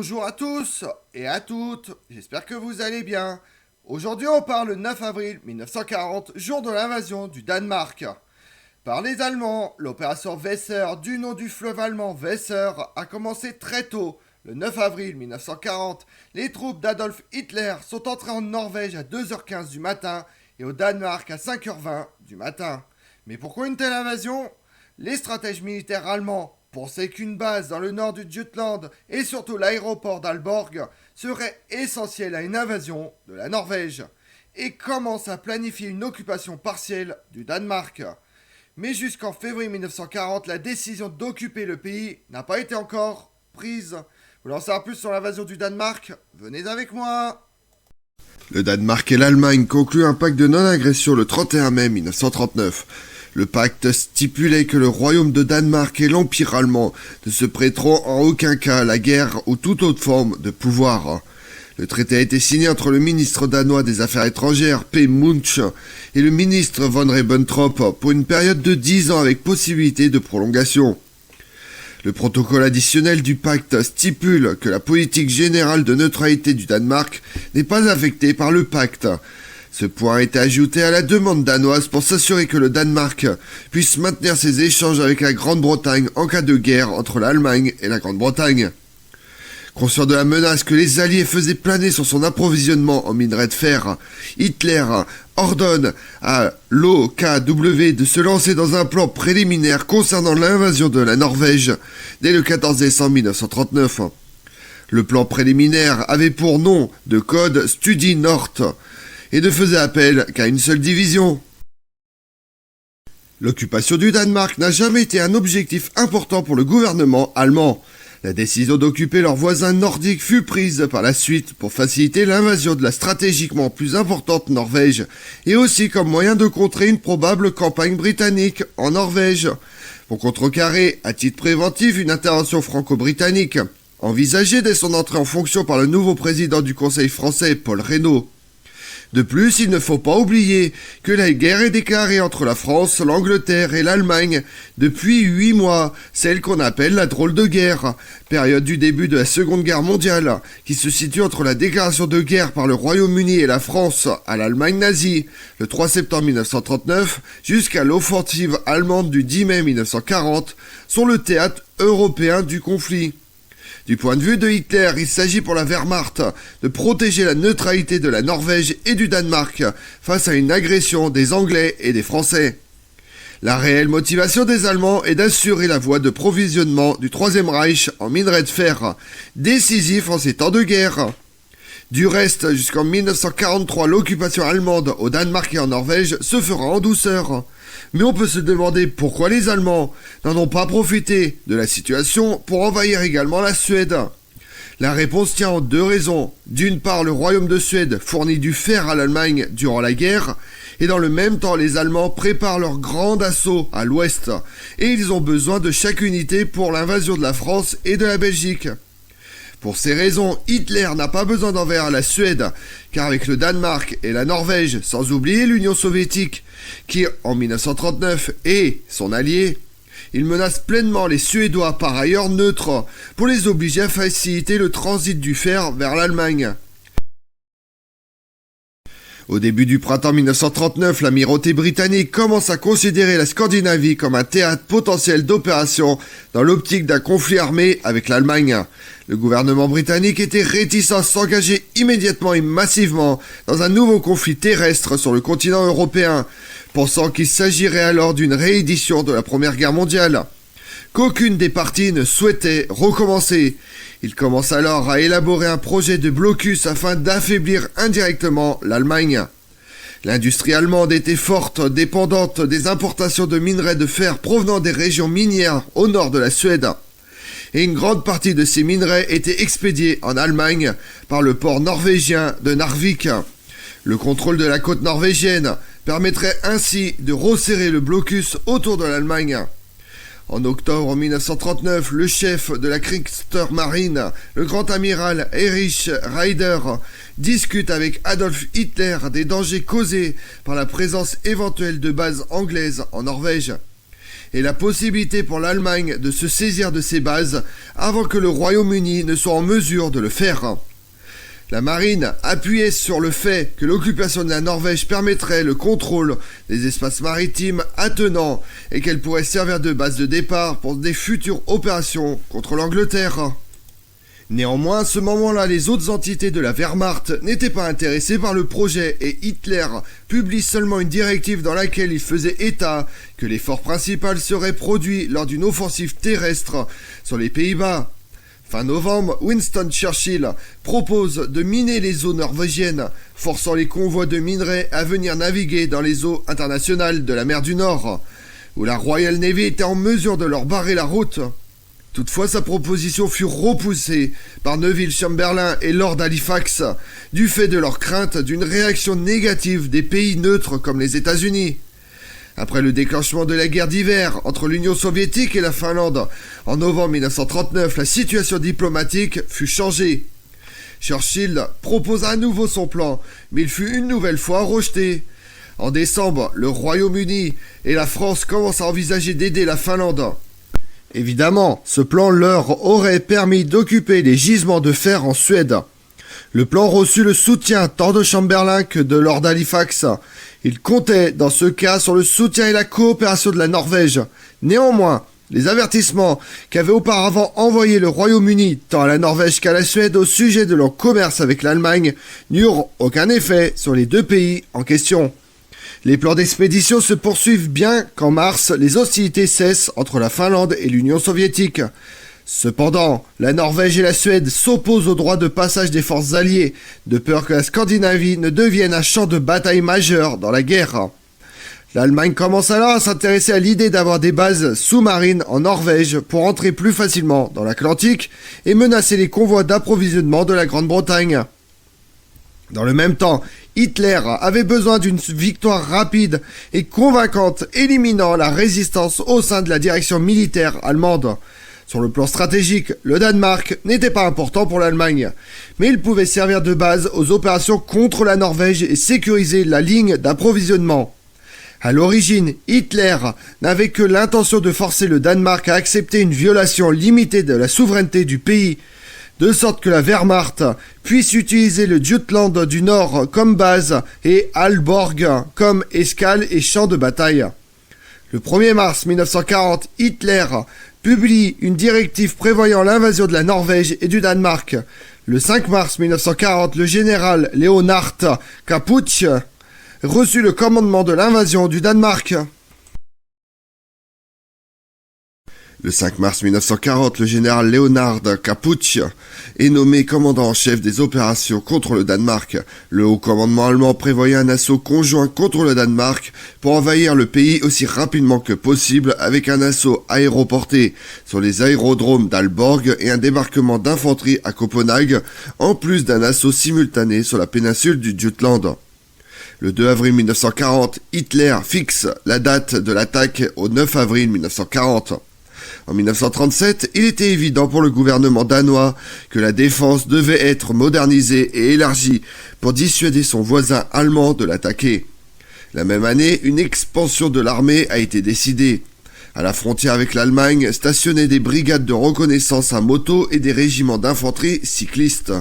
Bonjour à tous et à toutes, j'espère que vous allez bien. Aujourd'hui on parle le 9 avril 1940, jour de l'invasion du Danemark. Par les Allemands, l'opération Weser, du nom du fleuve allemand Weser, a commencé très tôt. Le 9 avril 1940, les troupes d'Adolf Hitler sont entrées en Norvège à 2h15 du matin et au Danemark à 5h20 du matin. Mais pourquoi une telle invasion? Les stratèges militaires allemands pensaient qu'une base dans le nord du Jutland et surtout l'aéroport d'Aalborg serait essentiel à une invasion de la Norvège et commencent à planifier une occupation partielle du Danemark. Mais jusqu'en février 1940, la décision d'occuper le pays n'a pas été encore prise. Vous voulez en savoir plus sur l'invasion du Danemark? Venez avec moi. Le Danemark et l'Allemagne concluent un pacte de non-agression le 31 mai 1939. Le pacte stipulait que le royaume de Danemark et l'empire allemand ne se prêteront en aucun cas à la guerre ou toute autre forme de pouvoir. Le traité a été signé entre le ministre danois des Affaires étrangères, P. Munch, et le ministre von Ribbentrop pour une période de 10 ans avec possibilité de prolongation. Le protocole additionnel du pacte stipule que la politique générale de neutralité du Danemark n'est pas affectée par le pacte. Ce point a été ajouté à la demande danoise pour s'assurer que le Danemark puisse maintenir ses échanges avec la Grande-Bretagne en cas de guerre entre l'Allemagne et la Grande-Bretagne. Conscient de la menace que les Alliés faisaient planer sur son approvisionnement en minerais de fer, Hitler ordonne à l'OKW de se lancer dans un plan préliminaire concernant l'invasion de la Norvège dès le 14 décembre 1939. Le plan préliminaire avait pour nom de code Studi Nord et ne faisait appel qu'à une seule division. L'occupation du Danemark n'a jamais été un objectif important pour le gouvernement allemand. La décision d'occuper leurs voisins nordiques fut prise par la suite pour faciliter l'invasion de la stratégiquement plus importante Norvège et aussi comme moyen de contrer une probable campagne britannique en Norvège. Pour contrecarrer, à titre préventif, une intervention franco-britannique, envisagée dès son entrée en fonction par le nouveau président du Conseil français, Paul Reynaud. De plus, il ne faut pas oublier que la guerre est déclarée entre la France, l'Angleterre et l'Allemagne depuis 8 mois, celle qu'on appelle la drôle de guerre, période du début de la Seconde Guerre mondiale, qui se situe entre la déclaration de guerre par le Royaume-Uni et la France à l'Allemagne nazie, le 3 septembre 1939, jusqu'à l'offensive allemande du 10 mai 1940, sont le théâtre européen du conflit. Du point de vue de Hitler, il s'agit pour la Wehrmacht de protéger la neutralité de la Norvège et du Danemark face à une agression des Anglais et des Français. La réelle motivation des Allemands est d'assurer la voie de provisionnement du Troisième Reich en minerais de fer, décisif en ces temps de guerre. Du reste, jusqu'en 1943, l'occupation allemande au Danemark et en Norvège se fera en douceur. Mais on peut se demander pourquoi les Allemands n'en ont pas profité de la situation pour envahir également la Suède. La réponse tient en deux raisons. D'une part, le royaume de Suède fournit du fer à l'Allemagne durant la guerre, et dans le même temps, les Allemands préparent leur grand assaut à l'ouest, et ils ont besoin de chaque unité pour l'invasion de la France et de la Belgique. Pour ces raisons, Hitler n'a pas besoin d'envahir la Suède, car avec le Danemark et la Norvège, sans oublier l'Union soviétique, qui en 1939 est son allié, il menace pleinement les Suédois par ailleurs neutres, pour les obliger à faciliter le transit du fer vers l'Allemagne. Au début du printemps 1939, l'amirauté britannique commence à considérer la Scandinavie comme un théâtre potentiel d'opération dans l'optique d'un conflit armé avec l'Allemagne. Le gouvernement britannique était réticent à s'engager immédiatement et massivement dans un nouveau conflit terrestre sur le continent européen, pensant qu'il s'agirait alors d'une réédition de la Première Guerre mondiale, qu'aucune des parties ne souhaitait recommencer. Il commence alors à élaborer un projet de blocus afin d'affaiblir indirectement l'Allemagne. L'industrie allemande était forte, dépendante des importations de minerais de fer provenant des régions minières au nord de la Suède. Et une grande partie de ces minerais étaient expédiés en Allemagne par le port norvégien de Narvik. Le contrôle de la côte norvégienne permettrait ainsi de resserrer le blocus autour de l'Allemagne. En octobre 1939, le chef de la Kriegsmarine, le grand amiral Erich Raeder, discute avec Adolf Hitler des dangers causés par la présence éventuelle de bases anglaises en Norvège. et la possibilité pour l'Allemagne de se saisir de ses bases avant que le Royaume-Uni ne soit en mesure de le faire. La marine appuyait sur le fait que l'occupation de la Norvège permettrait le contrôle des espaces maritimes attenants et qu'elle pourrait servir de base de départ pour des futures opérations contre l'Angleterre. Néanmoins, à ce moment-là, les autres entités de la Wehrmacht n'étaient pas intéressées par le projet et Hitler publie seulement une directive dans laquelle il faisait état que l'effort principal serait produit lors d'une offensive terrestre sur les Pays-Bas. Fin novembre, Winston Churchill propose de miner les eaux norvégiennes, forçant les convois de minerais à venir naviguer dans les eaux internationales de la mer du Nord, où la Royal Navy était en mesure de leur barrer la route. Toutefois, sa proposition fut repoussée par Neville Chamberlain et Lord Halifax, du fait de leur crainte d'une réaction négative des pays neutres comme les États-Unis. Après le déclenchement de la guerre d'hiver entre l'Union soviétique et la Finlande, en novembre 1939, la situation diplomatique fut changée. Churchill proposa à nouveau son plan, mais il fut une nouvelle fois rejeté. En décembre, le Royaume-Uni et la France commencent à envisager d'aider la Finlande. Évidemment, ce plan leur aurait permis d'occuper les gisements de fer en Suède. Le plan reçut le soutien tant de Chamberlain que de Lord Halifax. Il comptait dans ce cas sur le soutien et la coopération de la Norvège. Néanmoins, les avertissements qu'avait auparavant envoyés le Royaume-Uni tant à la Norvège qu'à la Suède au sujet de leur commerce avec l'Allemagne n'eurent aucun effet sur les deux pays en question. Les plans d'expédition se poursuivent bien qu'en mars, les hostilités cessent entre la Finlande et l'Union soviétique. Cependant, la Norvège et la Suède s'opposent au droit de passage des forces alliées, de peur que la Scandinavie ne devienne un champ de bataille majeur dans la guerre. L'Allemagne commence alors à s'intéresser à l'idée d'avoir des bases sous-marines en Norvège pour entrer plus facilement dans l'Atlantique et menacer les convois d'approvisionnement de la Grande-Bretagne. Dans le même temps, Hitler avait besoin d'une victoire rapide et convaincante, éliminant la résistance au sein de la direction militaire allemande. Sur le plan stratégique, le Danemark n'était pas important pour l'Allemagne, mais il pouvait servir de base aux opérations contre la Norvège et sécuriser la ligne d'approvisionnement. À l'origine, Hitler n'avait que l'intention de forcer le Danemark à accepter une violation limitée de la souveraineté du pays, de sorte que la Wehrmacht puisse utiliser le Jutland du Nord comme base et Aalborg comme escale et champ de bataille. Le 1er mars 1940, Hitler publie une directive prévoyant l'invasion de la Norvège et du Danemark. Le 5 mars 1940, le général Leonard Capuch reçut le commandement de l'invasion du Danemark. Le 5 mars 1940, le général Leonard Capuch est nommé commandant en chef des opérations contre le Danemark. Le haut commandement allemand prévoyait un assaut conjoint contre le Danemark pour envahir le pays aussi rapidement que possible avec un assaut aéroporté sur les aérodromes d'Aalborg et un débarquement d'infanterie à Copenhague, en plus d'un assaut simultané sur la péninsule du Jutland. Le 2 avril 1940, Hitler fixe la date de l'attaque au 9 avril 1940. En 1937, il était évident pour le gouvernement danois que la défense devait être modernisée et élargie pour dissuader son voisin allemand de l'attaquer. La même année, une expansion de l'armée a été décidée. À la frontière avec l'Allemagne, stationnaient des brigades de reconnaissance à moto et des régiments d'infanterie cyclistes.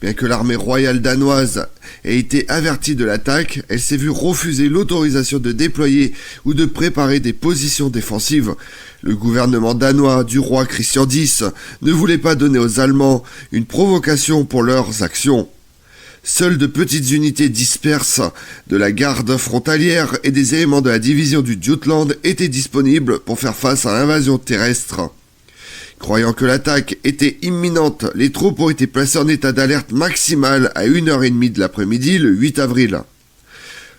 Bien que l'armée royale danoise ait été avertie de l'attaque, elle s'est vue refuser l'autorisation de déployer ou de préparer des positions défensives. Le gouvernement danois du roi Christian X ne voulait pas donner aux Allemands une provocation pour leurs actions. Seules de petites unités disperses de la garde frontalière et des éléments de la division du Jutland étaient disponibles pour faire face à l'invasion terrestre. Croyant que l'attaque était imminente, les troupes ont été placées en état d'alerte maximale à 1h30 de l'après-midi le 8 avril.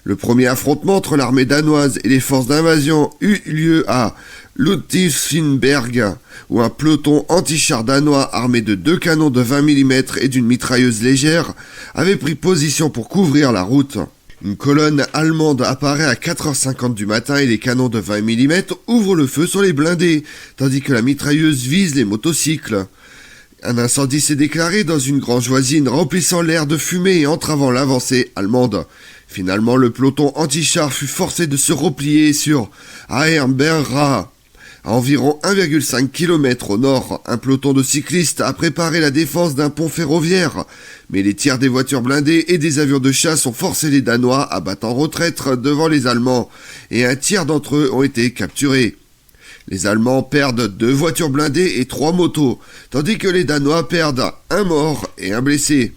Le premier affrontement entre l'armée danoise et les forces d'invasion eut lieu à Ludwigsburg, où un peloton anti-char danois armé de 2 canons de 20 mm et d'une mitrailleuse légère avait pris position pour couvrir la route. Une colonne allemande apparaît à 4h50 du matin et les canons de 20 mm ouvrent le feu sur les blindés, tandis que la mitrailleuse vise les motocycles. Un incendie s'est déclaré dans une grange voisine, remplissant l'air de fumée et entravant l'avancée allemande. Finalement, le peloton anti-char fut forcé de se replier sur Aerberga. À environ 1,5 km au nord, un peloton de cyclistes a préparé la défense d'un pont ferroviaire, mais les tirs des voitures blindées et des avions de chasse ont forcé les Danois à battre en retraite devant les Allemands, et un tiers d'entre eux ont été capturés. Les Allemands perdent 2 voitures blindées et 3 motos, tandis que les Danois perdent 1 mort et 1 blessé.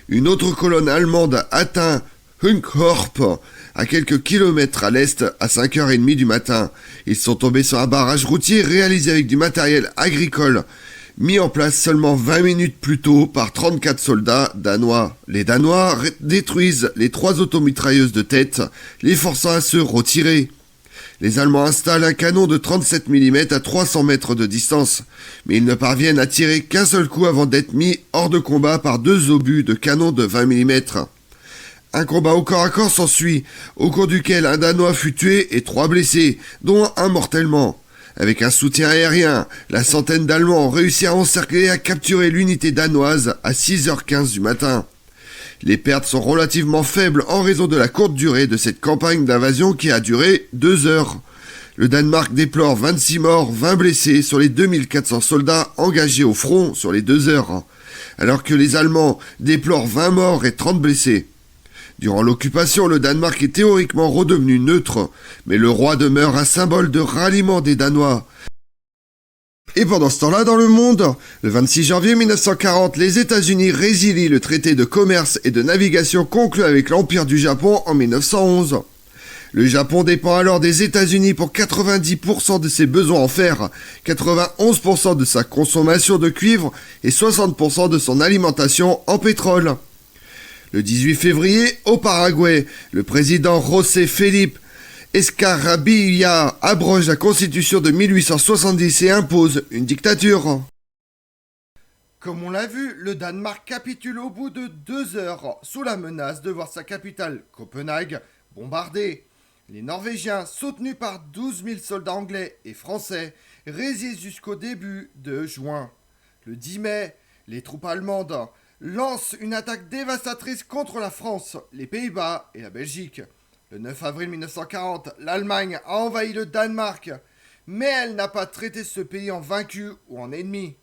Une autre colonne allemande atteint Hunkhorp, à quelques kilomètres à l'est, à 5h30 du matin. Ils sont tombés sur un barrage routier réalisé avec du matériel agricole, mis en place seulement 20 minutes plus tôt par 34 soldats danois. Les Danois détruisent les 3 automitrailleuses de tête, les forçant à se retirer. Les Allemands installent un canon de 37 mm à 300 mètres de distance, mais ils ne parviennent à tirer qu'un seul coup avant d'être mis hors de combat par 2 obus de canon de 20 mm. Un combat au corps à corps s'ensuit, au cours duquel un Danois fut tué et 3 blessés, dont un mortellement. Avec un soutien aérien, la centaine d'Allemands ont réussi à encercler et à capturer l'unité danoise à 6h15 du matin. Les pertes sont relativement faibles en raison de la courte durée de cette campagne d'invasion qui a duré 2 heures. Le Danemark déplore 26 morts, 20 blessés sur les 2400 soldats engagés au front sur les 2 heures, alors que les Allemands déplorent 20 morts et 30 blessés. Durant l'occupation, le Danemark est théoriquement redevenu neutre, mais le roi demeure un symbole de ralliement des Danois. Et pendant ce temps-là, dans le monde, le 26 janvier 1940, les États-Unis résilient le traité de commerce et de navigation conclu avec l'Empire du Japon en 1911. Le Japon dépend alors des États-Unis pour 90% de ses besoins en fer, 91% de sa consommation de cuivre et 60% de son alimentation en pétrole. Le 18 février, au Paraguay, le président José Felipe Escarabia abroge la constitution de 1870 et impose une dictature. Comme on l'a vu, le Danemark capitule au bout de 2 heures, sous la menace de voir sa capitale, Copenhague, bombardée. Les Norvégiens, soutenus par 12 000 soldats anglais et français, résistent jusqu'au début de juin. Le 10 mai, les troupes allemandes lancent une attaque dévastatrice contre la France, les Pays-Bas et la Belgique. Le 9 avril 1940, l'Allemagne a envahi le Danemark, mais elle n'a pas traité ce pays en vaincu ou en ennemi.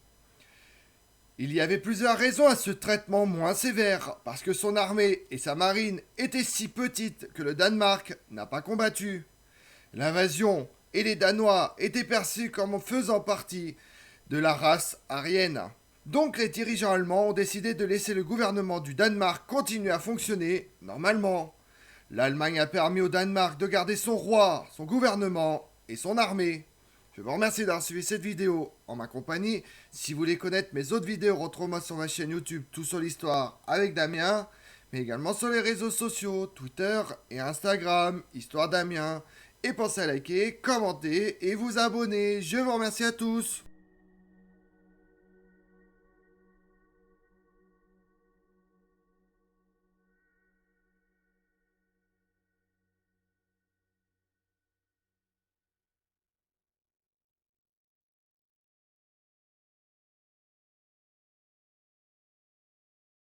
Il y avait plusieurs raisons à ce traitement moins sévère, parce que son armée et sa marine étaient si petites que le Danemark n'a pas combattu. L'invasion et les Danois étaient perçus comme faisant partie de la race aryenne. Donc les dirigeants allemands ont décidé de laisser le gouvernement du Danemark continuer à fonctionner normalement. L'Allemagne a permis au Danemark de garder son roi, son gouvernement et son armée. Je vous remercie d'avoir suivi cette vidéo en ma compagnie. Si vous voulez connaître mes autres vidéos, retrouvez-moi sur ma chaîne YouTube Tout sur l'Histoire avec Damien, mais également sur les réseaux sociaux, Twitter et Instagram, Histoire Damien. Et pensez à liker, commenter et vous abonner. Je vous remercie à tous.